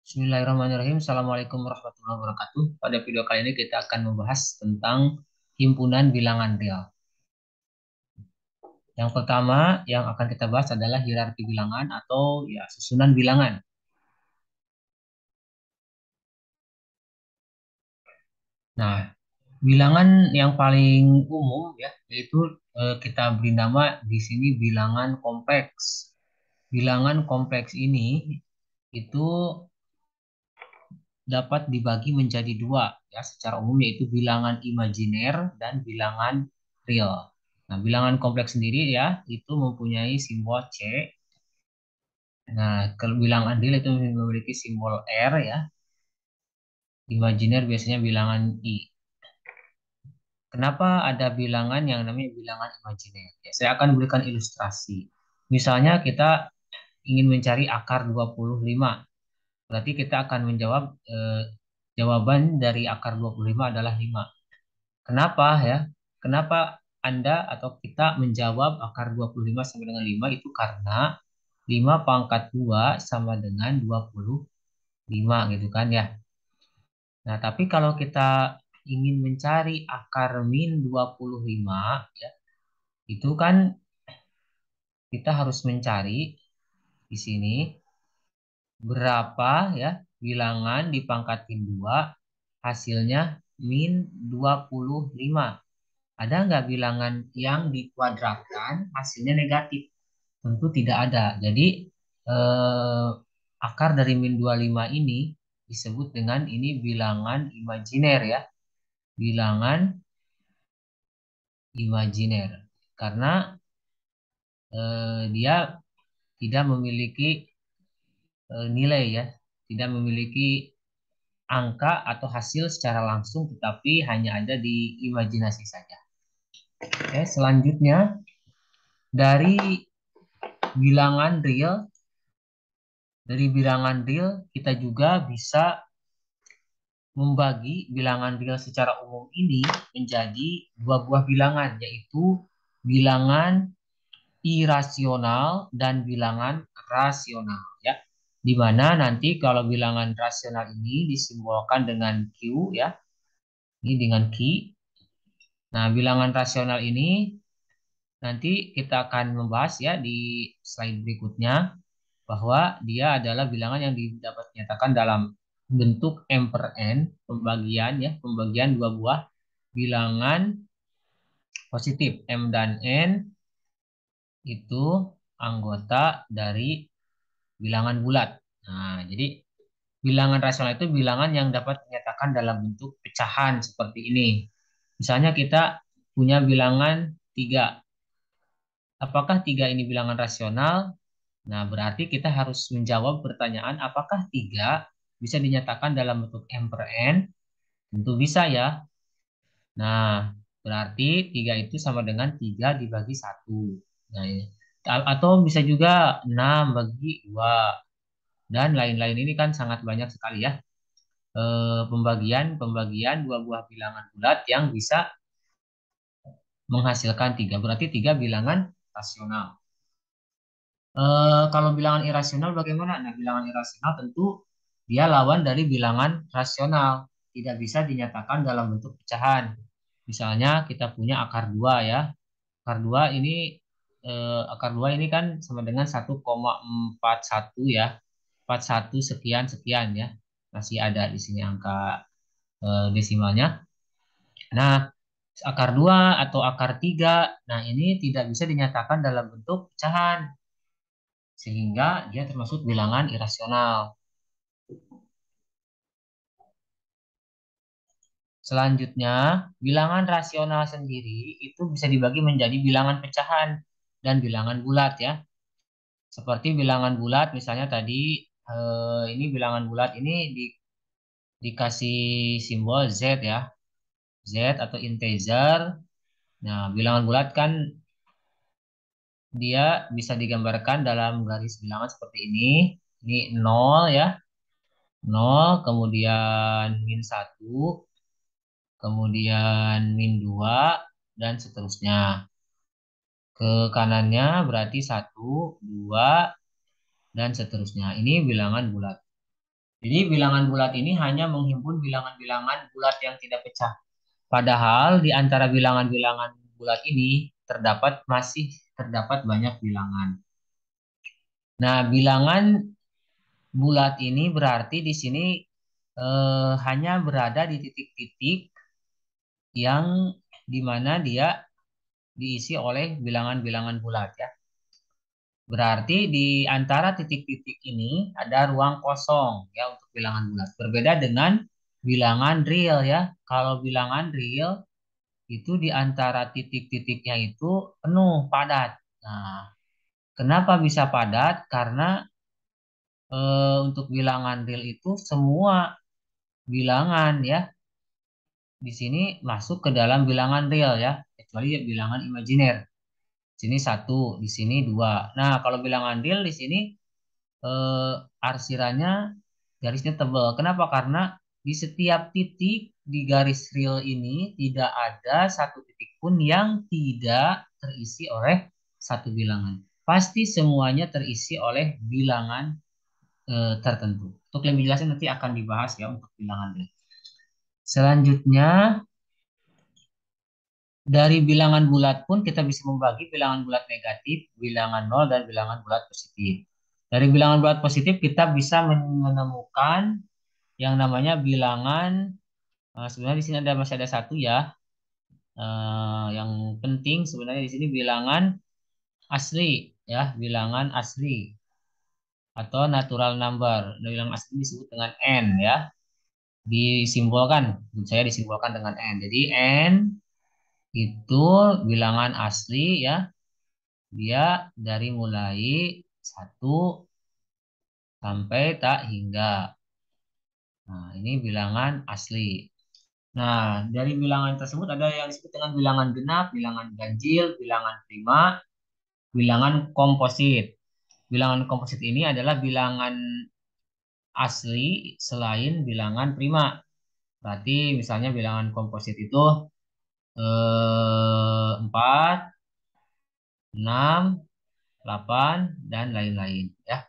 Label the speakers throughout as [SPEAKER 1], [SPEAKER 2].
[SPEAKER 1] Bismillahirrahmanirrahim. Assalamualaikum warahmatullahi wabarakatuh. Pada video kali ini kita akan membahas tentang himpunan bilangan real. Yang pertama yang akan kita bahas adalah hierarki bilangan atau ya susunan bilangan. Nah, bilangan yang paling umum ya yaitu kita beri nama di sini bilangan kompleks. Bilangan kompleks ini itu dapat dibagi menjadi dua ya secara umum yaitu bilangan imajiner dan bilangan real. Nah, bilangan kompleks sendiri ya itu mempunyai simbol C. Nah, kalau bilangan real itu memiliki simbol R ya. Imajiner biasanya bilangan I. Kenapa ada bilangan yang namanya bilangan imajiner? Ya, saya akan berikan ilustrasi. Misalnya kita ingin mencari akar 25. Berarti kita akan menjawab jawaban dari akar 25 adalah 5. Kenapa ya? Kenapa Anda atau kita menjawab akar 25 sama dengan 5 itu karena 5 pangkat 2 sama dengan 25 gitu kan ya. Nah, tapi kalau kita ingin mencari akar min 25 ya, itu kan kita harus mencari di sini berapa ya bilangan dipangkatin 2 hasilnya min 25. Ada nggak bilangan yang dikuadratkan hasilnya negatif? Tentu tidak ada. Jadi eh, akar dari min 25 ini disebut dengan ini bilangan imajiner ya. Bilangan imajiner. Karena dia tidak memiliki nilai ya. Tidak memiliki angka atau hasil secara langsung tetapi hanya ada di imajinasi saja. Oke, selanjutnya dari bilangan real Dari bilangan real, kita juga bisa membagi bilangan real secara umum ini menjadi dua buah bilangan, yaitu bilangan irasional dan bilangan rasional, ya. Di mana nanti kalau bilangan rasional ini disimbolkan dengan Q, ya, ini dengan Q. Nah, bilangan rasional ini nanti kita akan membahas ya di slide berikutnya, bahwa dia adalah bilangan yang dapat dinyatakan dalam bentuk M per N, pembagian ya, pembagian dua buah bilangan positif M dan N itu anggota dari bilangan bulat. Nah, jadi bilangan rasional itu bilangan yang dapat dinyatakan dalam bentuk pecahan seperti ini. Misalnya kita punya bilangan 3. Apakah 3 ini bilangan rasional? Nah, berarti kita harus menjawab pertanyaan apakah 3 bisa dinyatakan dalam bentuk M per N? Tentu bisa ya. Nah, berarti 3 itu sama dengan 3 dibagi 1. Nah, atau bisa juga 6 bagi 2. Dan lain-lain ini kan sangat banyak sekali ya. Pembagian dua buah bilangan bulat yang bisa menghasilkan 3. Berarti 3 bilangan rasional. Kalau bilangan irasional bagaimana? Nah, bilangan irasional tentu dia lawan dari bilangan rasional. Tidak bisa dinyatakan dalam bentuk pecahan. Misalnya kita punya akar 2 ya. Akar 2 ini kan sama dengan 1,41 ya. 41 sekian sekian ya. Masih ada di sini angka desimalnya. Nah, akar 2 atau akar 3, nah ini tidak bisa dinyatakan dalam bentuk pecahan sehingga dia termasuk bilangan irasional. Selanjutnya, bilangan rasional sendiri itu bisa dibagi menjadi bilangan pecahan dan bilangan bulat ya. Seperti bilangan bulat misalnya tadi ini bilangan bulat ini dikasih simbol Z ya. Z atau integer. Nah, bilangan bulat kan dia bisa digambarkan dalam garis bilangan seperti ini. Ini 0 ya. 0 kemudian min 1, kemudian min 2 dan seterusnya. Ke kanannya berarti 1, 2 dan seterusnya. Ini bilangan bulat. Jadi bilangan bulat ini hanya menghimpun bilangan-bilangan bulat yang tidak pecah. Padahal di antara bilangan-bilangan bulat ini masih terdapat banyak bilangan. Nah, bilangan bulat ini berarti di sini hanya berada di titik-titik yang dimana dia diisi oleh bilangan-bilangan bulat ya. Berarti di antara titik-titik ini ada ruang kosong ya untuk bilangan bulat. Berbeda dengan bilangan real ya. Kalau bilangan real itu di antara titik-titiknya itu penuh, padat. Nah, kenapa bisa padat? Karena untuk bilangan real itu semua bilangan ya di sini masuk ke dalam bilangan real ya, kecuali bilangan imajiner. Sini satu, di sini dua. Nah, kalau bilangan real di sini arsirannya garisnya tebal. Kenapa? Karena di setiap titik di garis real ini tidak ada satu titik pun yang tidak terisi oleh satu bilangan. Pasti semuanya terisi oleh bilangan tertentu. Untuk lebih jelasnya nanti akan dibahas ya untuk bilangan real. Selanjutnya, dari bilangan bulat pun kita bisa membagi bilangan bulat negatif, bilangan nol, dan bilangan bulat positif. Dari bilangan bulat positif kita bisa menemukan yang namanya bilangan, sebenarnya di sini masih ada satu ya, yang penting sebenarnya di sini bilangan asli ya, bilangan asli atau natural number. Bilangan asli disebut dengan n ya, disimbolkan, saya disimbolkan dengan n. Jadi n itu bilangan asli ya, dia dari mulai satu sampai tak hingga. Nah, ini bilangan asli. Nah, dari bilangan tersebut ada yang disebut dengan bilangan genap, bilangan ganjil, bilangan prima, bilangan komposit. Bilangan komposit ini adalah bilangan asli selain bilangan prima. Berarti misalnya bilangan komposit itu 4, 6, 8, dan lain-lain ya.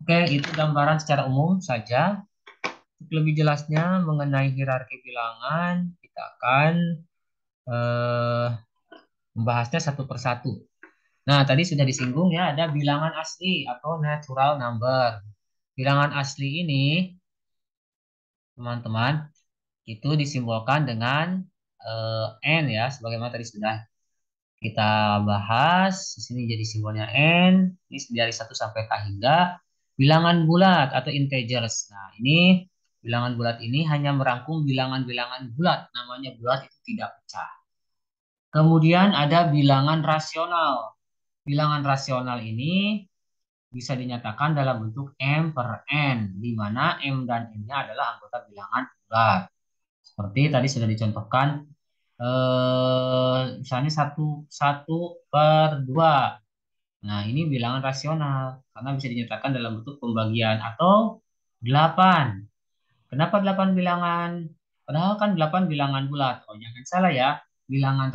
[SPEAKER 1] Oke, itu gambaran secara umum saja. Untuk lebih jelasnya mengenai hierarki bilangan, kita akan eh, membahasnya satu persatu. Nah, tadi sudah disinggung ya, ada bilangan asli atau natural number. Bilangan asli ini, teman-teman, itu disimbolkan dengan N ya, sebagaimana tadi sudah kita bahas. Di sini jadi simbolnya N, ini dari satu sampai K hingga bilangan bulat atau integers. Nah, ini bilangan bulat ini hanya merangkum bilangan-bilangan bulat, namanya bulat itu tidak pecah. Kemudian ada bilangan rasional. Bilangan rasional ini bisa dinyatakan dalam bentuk M per N, di mana M dan N-nya adalah anggota bilangan bulat. Seperti tadi sudah dicontohkan, misalnya satu satu per 2. Nah, ini bilangan rasional, karena bisa dinyatakan dalam bentuk pembagian atau 8. Kenapa 8 bilangan? Padahal kan 8 bilangan bulat. Oh, jangan salah ya. Bilangan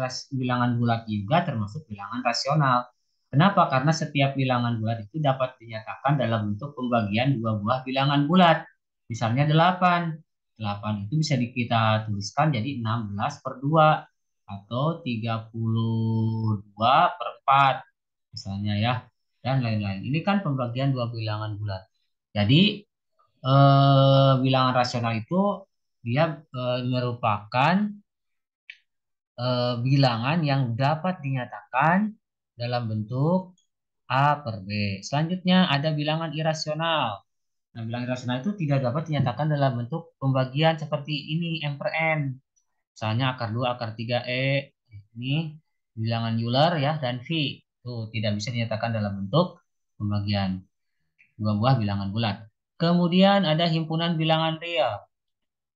[SPEAKER 1] bulat juga termasuk bilangan rasional. Kenapa? Karena setiap bilangan bulat itu dapat dinyatakan dalam bentuk pembagian dua buah bilangan bulat. Misalnya 8. 8 itu bisa kita tuliskan jadi 16 per 2 atau 32 per 4 misalnya ya, dan lain-lain. Ini kan pembagian dua bilangan bulat. Jadi bilangan rasional itu dia merupakan bilangan yang dapat dinyatakan dalam bentuk A per B. Selanjutnya ada bilangan irasional. Nah, bilangan irasional itu tidak dapat dinyatakan dalam bentuk pembagian seperti ini M per N. Misalnya akar 2, akar 3 E. Ini bilangan Euler ya dan V. Itu tidak bisa dinyatakan dalam bentuk pembagian dua buah bilangan bulat. Kemudian ada himpunan bilangan real.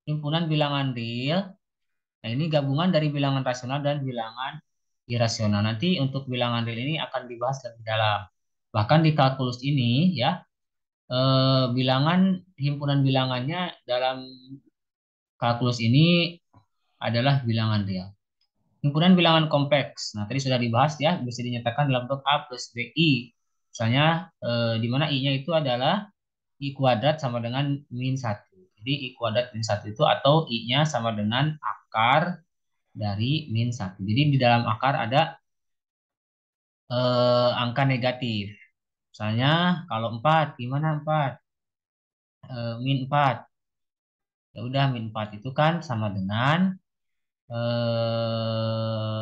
[SPEAKER 1] Himpunan bilangan real. Nah, ini gabungan dari bilangan rasional dan bilangan irasional. Nanti untuk bilangan real ini akan dibahas lebih dalam. Bahkan di kalkulus ini ya, bilangan himpunan bilangannya dalam kalkulus ini adalah bilangan real. Himpunan bilangan kompleks. Nah, tadi sudah dibahas ya, bisa dinyatakan dalam bentuk A plus BI. Misalnya, di mana I-nya itu adalah I kuadrat sama dengan min 1. Jadi I kuadrat min 1 itu atau I-nya sama dengan akar dari min 1. Jadi di dalam akar ada angka negatif. Misalnya kalau 4, gimana 4? Min 4. Ya udah min 4 itu kan sama dengan eh,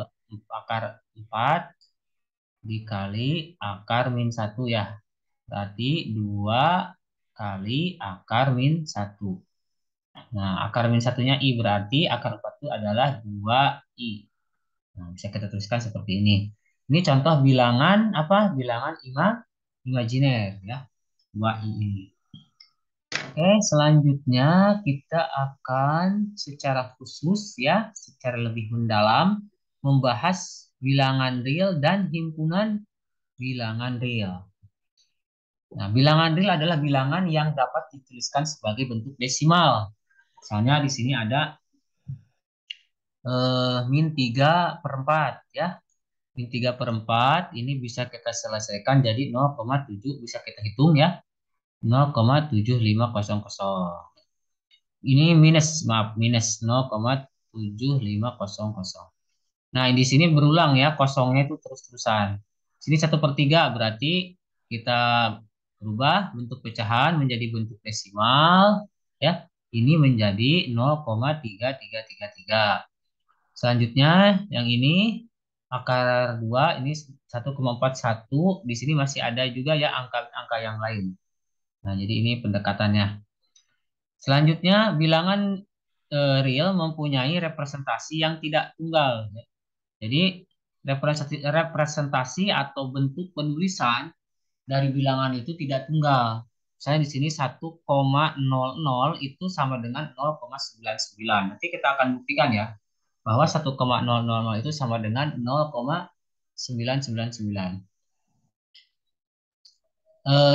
[SPEAKER 1] akar 4 dikali akar min 1 ya. Berarti 2 kali akar min 1. Nah, akar min satunya I berarti akar 4 itu adalah 2I. Nah, bisa kita tuliskan seperti ini. Ini contoh bilangan apa? Bilangan imajiner ya. 2I ini. Oke, selanjutnya kita akan secara khusus ya, secara lebih mendalam membahas bilangan real dan himpunan bilangan real. Nah, bilangan real adalah bilangan yang dapat dituliskan sebagai bentuk desimal. Misalnya di sini ada min 3 per 4 ya. Min 3 per 4 ini bisa kita selesaikan jadi 0,7 bisa kita hitung ya. 0,7500. Ini minus, maaf, minus 0,7500. Nah, di sini berulang ya, kosongnya itu terus-terusan. Sini 1/3 berarti kita berubah bentuk pecahan menjadi bentuk desimal ya. Ini menjadi 0,3333. Selanjutnya yang ini akar 2 ini 1,41. Di sini masih ada juga ya angka-angka yang lain. Nah, jadi ini pendekatannya. Selanjutnya bilangan real mempunyai representasi yang tidak tunggal. Jadi representasi atau bentuk penulisan dari bilangan itu tidak tunggal. Saya di sini 1,00 itu sama dengan 0,99. Nanti kita akan buktikan ya bahwa 1,000 itu sama dengan 0,999.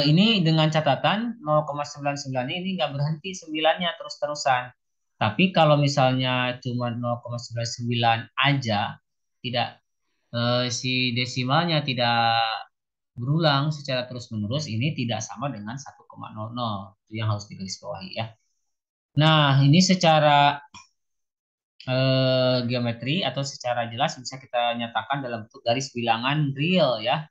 [SPEAKER 1] Ini dengan catatan 0,99 ini nggak berhenti 9-nya terus-terusan. Tapi kalau misalnya cuma 0,99 aja, tidak si desimalnya tidak berulang secara terus-menerus, ini tidak sama dengan 1,00. Itu yang harus digarisbawahi ya. Nah, ini secara geometri atau secara jelas bisa kita nyatakan dalam bentuk garis bilangan real ya,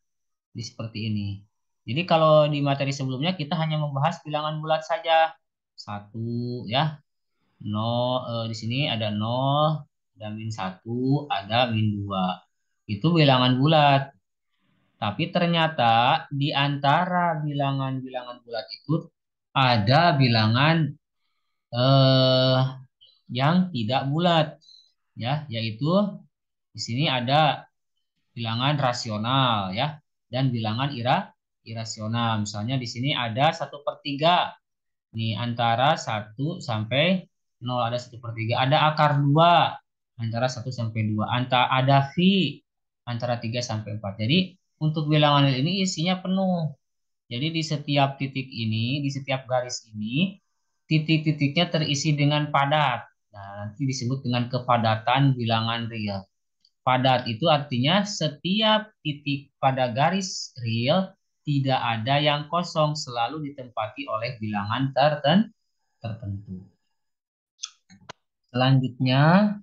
[SPEAKER 1] di seperti ini. Jadi kalau di materi sebelumnya kita hanya membahas bilangan bulat saja. Satu ya, nol, di sini ada 0, ada min 1, ada min 2. Itu bilangan bulat. Tapi ternyata di antara bilangan-bilangan bulat itu ada bilangan eh, yang tidak bulat ya, yaitu di sini ada bilangan rasional ya dan bilangan irasional. Misalnya di sini ada 1/3 nih antara 1 sampai 0 ada 1/3. Ada akar 2 antara 1 sampai 2. Ada V antara 3 sampai 4. Jadi untuk bilangan ini isinya penuh. Jadi di setiap titik ini, di setiap garis ini, titik-titiknya terisi dengan padat. Nah, nanti disebut dengan kepadatan bilangan real. Padat itu artinya setiap titik pada garis real tidak ada yang kosong, selalu ditempati oleh bilangan tertentu. Selanjutnya,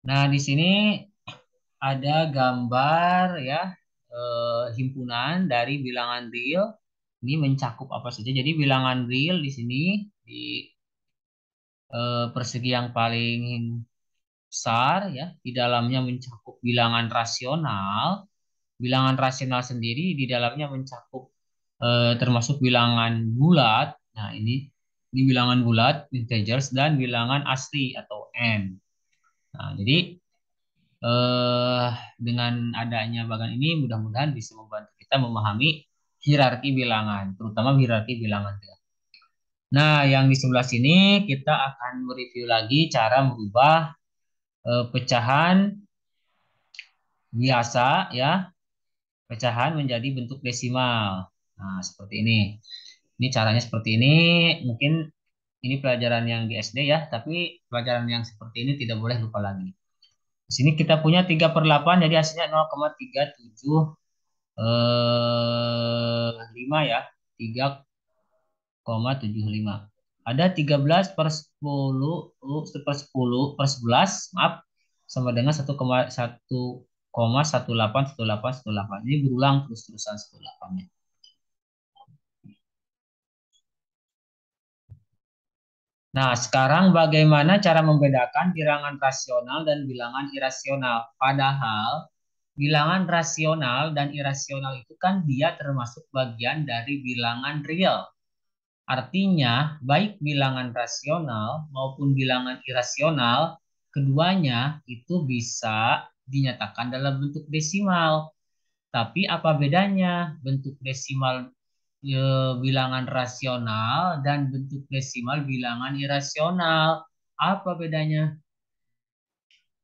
[SPEAKER 1] nah di sini ada gambar ya, himpunan dari bilangan real. Ini mencakup apa saja? Jadi bilangan real di sini di persegi yang paling besar ya, di dalamnya mencakup bilangan rasional. Bilangan rasional sendiri di dalamnya mencakup termasuk bilangan bulat. Nah, ini bilangan bulat, integers, dan bilangan asli atau n. Nah, jadi eh, dengan adanya bagan ini mudah-mudahan bisa membantu kita memahami hierarki bilangan, terutama hierarki bilangan. Nah, yang di sebelah sini kita akan mereview lagi cara merubah pecahan biasa ya, pecahan menjadi bentuk desimal. Nah, seperti ini. Ini caranya seperti ini. Mungkin Ini pelajaran yang di SD ya, tapi pelajaran yang seperti ini tidak boleh lupa lagi. Di sini kita punya 3/8, jadi hasilnya 0,37 5 ya. 3,75. Ada 13 per 10 per 10 per 11, maaf, sama dengan 1,181818. Ini berulang terus-terusan 18-nya. Nah, sekarang bagaimana cara membedakan bilangan rasional dan bilangan irasional? Padahal bilangan rasional dan irasional itu kan dia termasuk bagian dari bilangan real. Artinya, baik bilangan rasional maupun bilangan irasional, keduanya itu bisa dinyatakan dalam bentuk desimal. Tapi apa bedanya bentuk desimal bilangan rasional dan bentuk desimal bilangan irasional? Apa bedanya?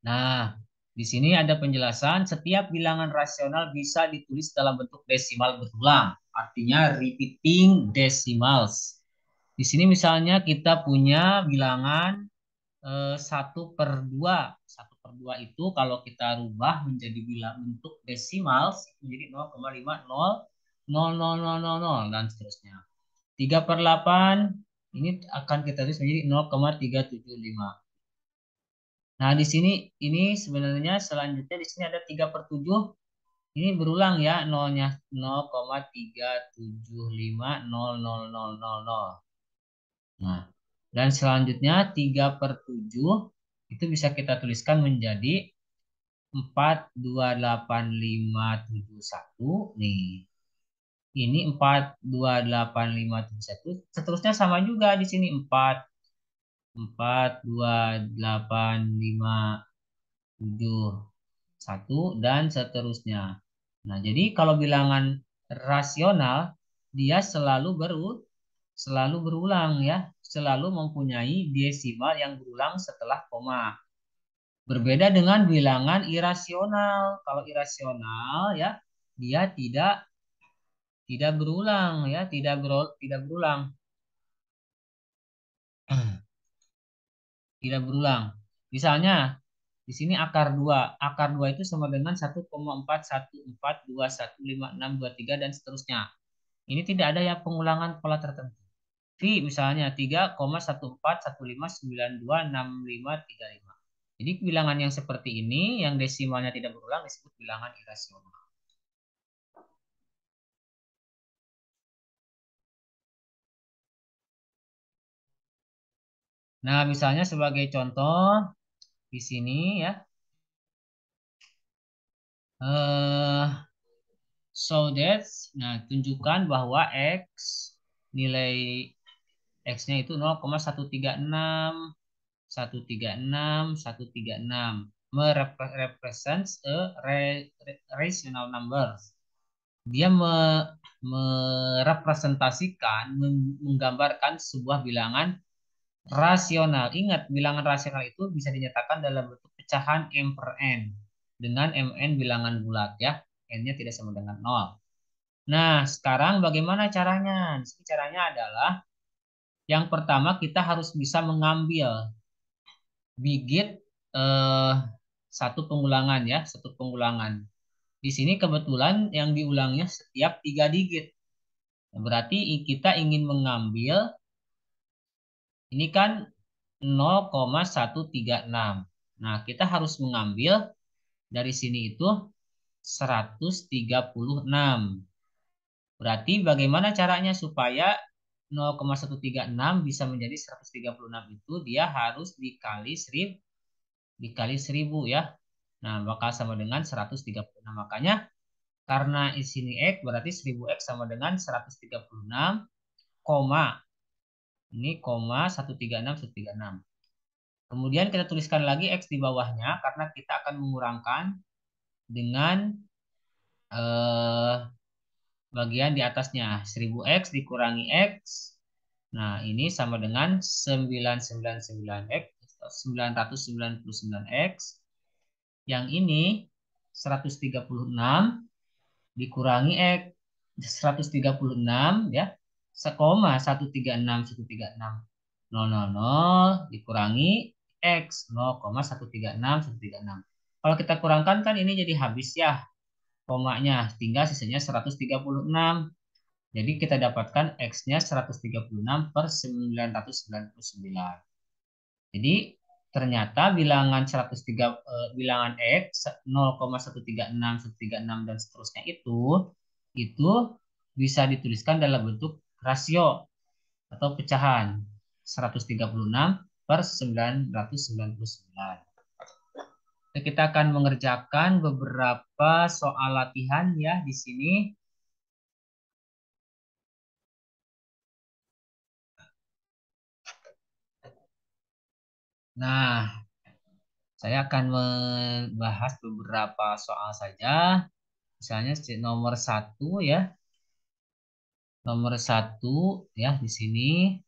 [SPEAKER 1] Nah, di sini ada penjelasan setiap bilangan rasional bisa ditulis dalam bentuk desimal berulang, artinya repeating decimals. Di sini misalnya kita punya bilangan 1/2. 1/2 itu kalau kita rubah menjadi bilang bentuk desimal menjadi 0,50000000 dan seterusnya. 3/8 ini akan kita tulis menjadi 0,375. Nah, di sini ini sebenarnya selanjutnya di sini ada 3/7. Ini berulang ya, nolnya 0,3750000. Nah, dan selanjutnya 3/7 itu bisa kita tuliskan menjadi 4285571. Nih, ini 4285571. Seterusnya sama juga di sini 4 4285571 dan seterusnya. Nah, jadi kalau bilangan rasional dia selalu berulang ya, selalu mempunyai desimal yang berulang setelah koma. Berbeda dengan bilangan irasional. Kalau irasional ya, dia tidak berulang ya, tidak berulang. Tidak berulang. Misalnya di sini akar 2. Akar 2 itu sama dengan 1,414215623 dan seterusnya. Ini tidak ada yang pengulangan pola tertentu. Misalnya 3,1415926535. Jadi bilangan yang seperti ini, yang desimalnya tidak berulang disebut bilangan irasional. Nah, misalnya sebagai contoh di sini ya, eh nah tunjukkan bahwa x nilai x-nya itu 0,136 136 merepresents a rational number. Dia merepresentasikan, menggambarkan sebuah bilangan rasional. Ingat, bilangan rasional itu bisa dinyatakan dalam bentuk pecahan m per n dengan mn bilangan bulat ya. N-nya tidak sama dengan 0. Nah, sekarang bagaimana caranya? Caranya adalah yang pertama kita harus bisa mengambil bigit eh, satu pengulangan ya, satu pengulangan. Di sini kebetulan yang diulangnya setiap 3 digit. Berarti kita ingin mengambil ini kan 0,136. Nah, kita harus mengambil dari sini itu 136. Berarti bagaimana caranya supaya 0,136 bisa menjadi 136 itu dia harus dikali 1000 ya. Nah, bakal sama dengan 136. Makanya karena di sini X berarti 1000X sama dengan 136, koma. Ini koma 136. Kemudian kita tuliskan lagi X di bawahnya karena kita akan mengurangkan dengan bagian di atasnya. 1000X dikurangi X. Nah, ini sama dengan 999X, 999X. Yang ini 136 dikurangi X. 136 ya, sekoma 136. 000 dikurangi X 0,136. Kalau kita kurangkan kan ini jadi habis ya komanya, tinggal sisanya 136. Jadi kita dapatkan X-nya 136 per 999. Jadi ternyata bilangan 103 bilangan X 0,136, 136 dan seterusnya itu bisa dituliskan dalam bentuk rasio atau pecahan 136 per 999. Kita akan mengerjakan beberapa soal latihan ya di sini. Nah, saya akan membahas beberapa soal saja. Misalnya nomor satu ya. Nomor satu ya di sini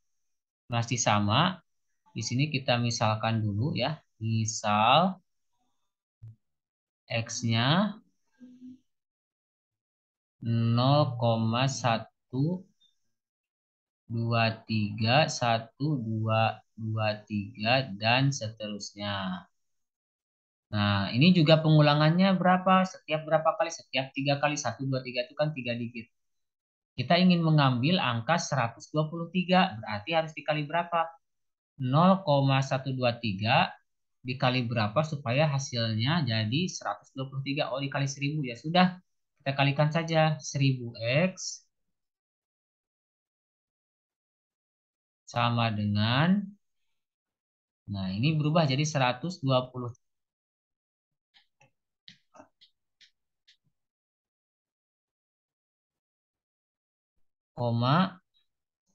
[SPEAKER 1] masih sama. Di sini kita misalkan dulu ya. Misal X-nya 0,123, 1223 dan seterusnya. Nah, ini juga pengulangannya berapa? Setiap berapa kali? Setiap 3 kali. 1, 2, 3 itu kan 3 digit. Kita ingin mengambil angka 123, berarti harus dikali berapa? 0,123 dikali berapa supaya hasilnya jadi 123. Oh, dikali 1000 ya sudah. Kita kalikan saja 1000X sama dengan, nah ini berubah jadi 120,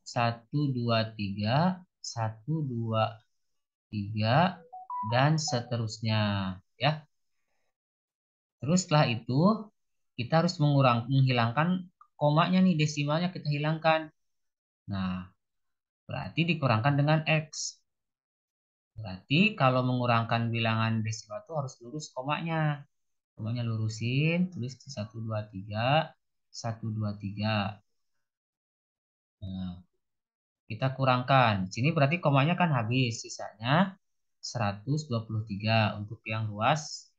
[SPEAKER 1] 123, 123 dan seterusnya ya. Terus setelah itu kita harus menghilangkan komanya nih, desimalnya kita hilangkan. Nah, berarti dikurangkan dengan X. Berarti kalau mengurangkan bilangan desimal itu harus lurus komanya. Komanya lurusin, tulis 123, 123. Nah, kita kurangkan. Sini berarti komanya kan habis, sisanya 123 untuk yang ruas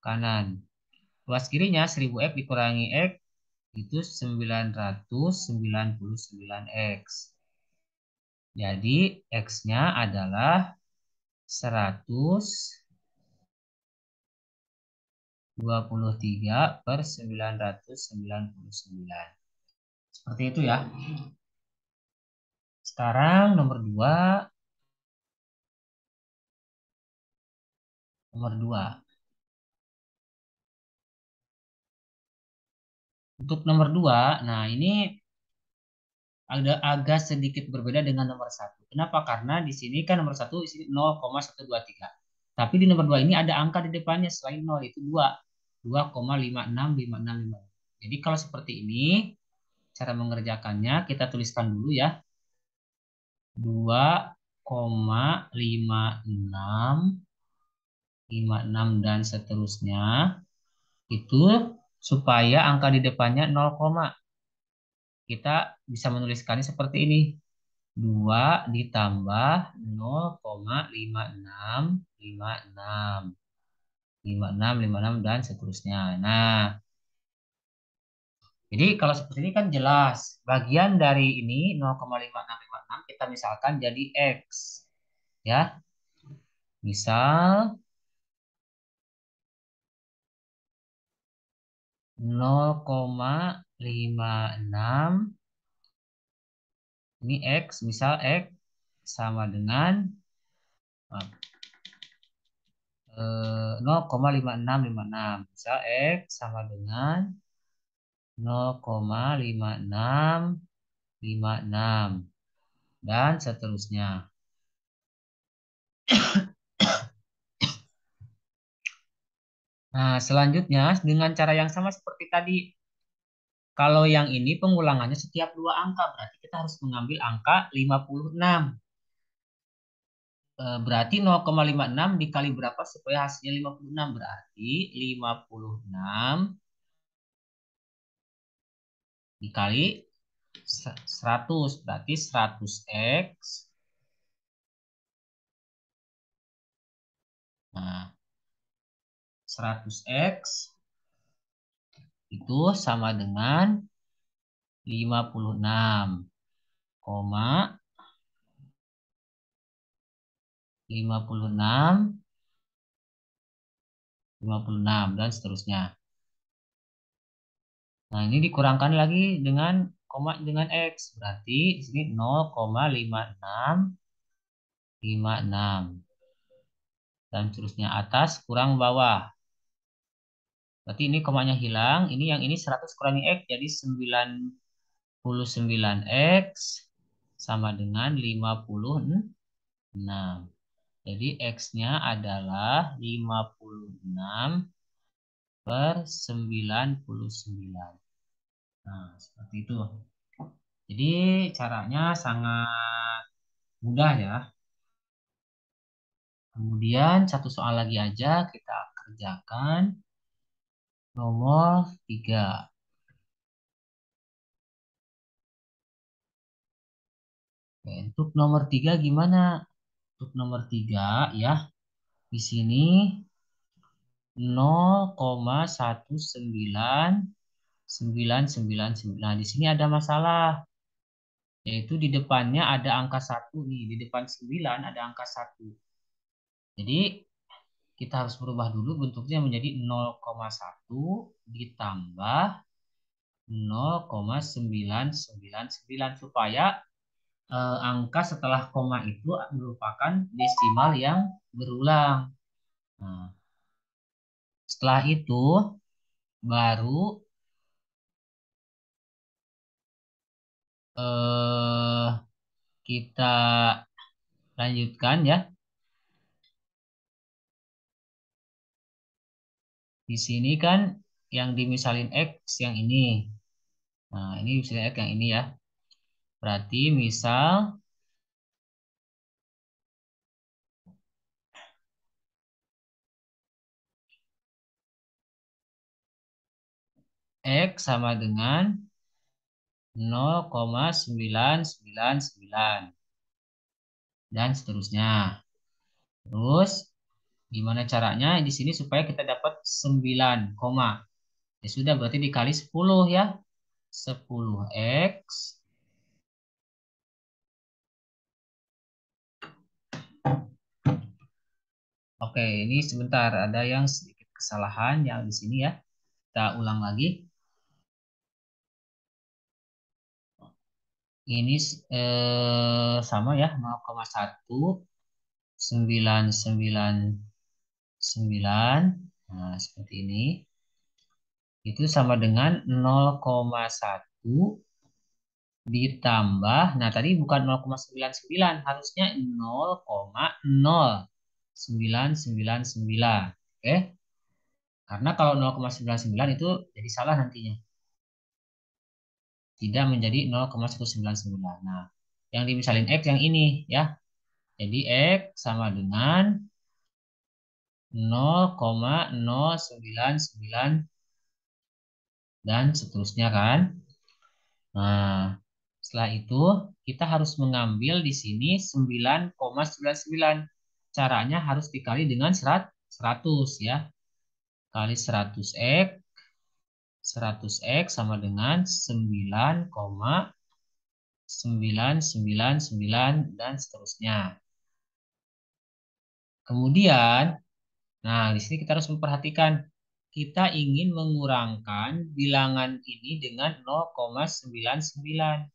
[SPEAKER 1] kanan. Ruas kirinya 1000X dikurangi X itu 999X. Jadi X-nya adalah 123 per 999. Seperti itu ya. Sekarang nomor 2. Nomor 2. Untuk nomor 2, nah ini ada agak sedikit berbeda dengan nomor satu. Kenapa? Karena di sini kan nomor satu isi 0,123. Tapi di nomor 2 ini ada angka di depannya selain 0 itu 2. 2,565656. Jadi kalau seperti ini, cara mengerjakannya kita tuliskan dulu ya. 2,5656 dan seterusnya. Itu supaya angka di depannya 0, kita bisa menuliskannya seperti ini. 2 ditambah 0,5656, 5656 dan seterusnya. Nah, jadi kalau seperti ini kan jelas. Bagian dari ini 0,5656 kita misalkan jadi X. Ya, misal 0,56 ini X, misal X sama dengan 0,5656. Misal X sama dengan 0,5656 dan seterusnya. Nah, selanjutnya dengan cara yang sama seperti tadi. Kalau yang ini pengulangannya setiap 2 angka, berarti kita harus mengambil angka 56. Berarti 0,56 dikali berapa supaya hasilnya 56? Berarti 56 dikali 100, berarti 100X Nah, 100x itu sama dengan 56, koma 56, 56 dan seterusnya. Nah, ini dikurangkan lagi dengan koma dengan x. Berarti di sini 0,5656 dan seterusnya atas kurang bawah. Berarti ini komanya hilang. Ini yang ini 100 kurangi x jadi 99x sama dengan 56. Jadi x-nya adalah 56 per 99. Nah, seperti itu. Jadi caranya sangat mudah ya. Kemudian satu soal lagi aja kita kerjakan. Nomor 3. Oke, untuk nomor 3 gimana? Untuk nomor 3 ya, di sini 0,1999. Nah, di sini ada masalah, yaitu di depannya ada angka 1 nih. Di depan 9 ada angka 1. Jadi, kita harus berubah dulu bentuknya menjadi 0,1 ditambah 0,999 supaya angka setelah koma itu merupakan desimal yang berulang. Nah, setelah itu baru eh, kita lanjutkan ya. Di sini kan yang dimisalin X yang ini. Nah, ini misalnya X yang ini ya. Berarti misal X sama dengan 0,999 dan seterusnya. Terus gimana caranya di sini supaya kita dapat 9, ya sudah berarti dikali 10 ya. 10x. Oke, ini sebentar ada yang sedikit kesalahan yang di sini ya. Kita ulang lagi. Ini sama ya 0,1999. Nah, seperti ini. Itu sama dengan 0,1 ditambah, nah tadi bukan 0,99, harusnya 0,0999. Oke? Karena kalau 0,99 itu jadi salah nantinya. Tidak menjadi 0,199. Nah, yang dimisalin X yang ini ya. Jadi X sama dengan 0,099 dan seterusnya kan. Nah, setelah itu kita harus mengambil di sini 9,99. Caranya harus dikali dengan 100 ya. Kali 100x, 100x sama dengan 9,999 dan seterusnya. Kemudian, nah di sini kita harus memperhatikan kita ingin mengurangkan bilangan ini dengan 0,99.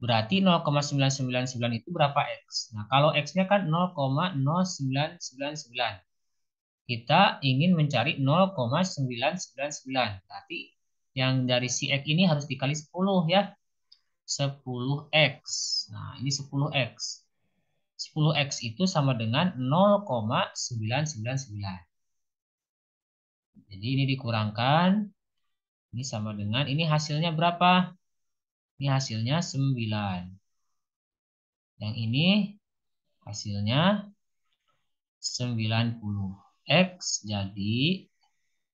[SPEAKER 1] Berarti 0,999 itu berapa X? Nah, kalau X-nya kan 0,0999. Kita ingin mencari 0,999. Berarti yang dari si X ini harus dikali 10 ya. 10X. Nah, ini 10X. 10X itu sama dengan 0,999. Jadi ini dikurangkan. Ini sama dengan, ini hasilnya berapa? Ini hasilnya 9. Yang ini hasilnya 90. X jadi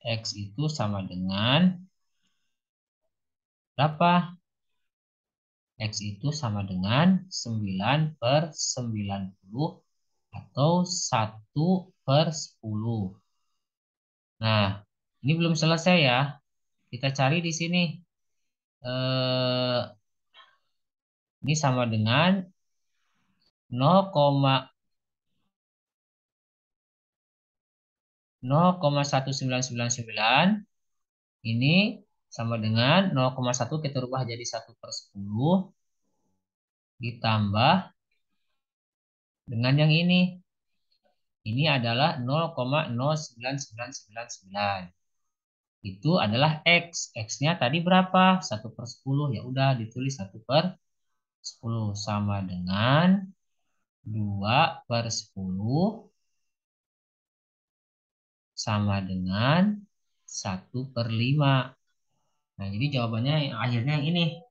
[SPEAKER 1] X itu sama dengan berapa? X itu sama dengan 9 per 90 atau 1/10. Nah, ini belum selesai ya. Kita cari di sini. Eh, ini sama dengan 0,1999. Ini sama dengan 0,1 kita rubah jadi 1/10 ditambah dengan yang ini. Ini adalah 0,09999. Itu adalah X. X-nya tadi berapa? 1/10. Ya udah ditulis 1/10 sama dengan 2/10 sama dengan 1/5. Nah, jadi jawabannya yang akhirnya yang ini.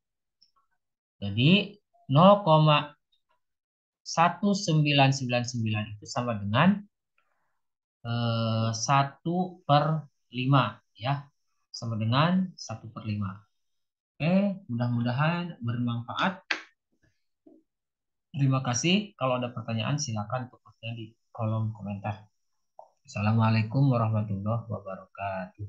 [SPEAKER 1] Jadi 0,1999 itu sama dengan 1/5 ya. Sama dengan 1/5. Oke, mudah-mudahan bermanfaat. Terima kasih. Kalau ada pertanyaan silakan tulisnya di kolom komentar. Assalamualaikum warahmatullahi wabarakatuh.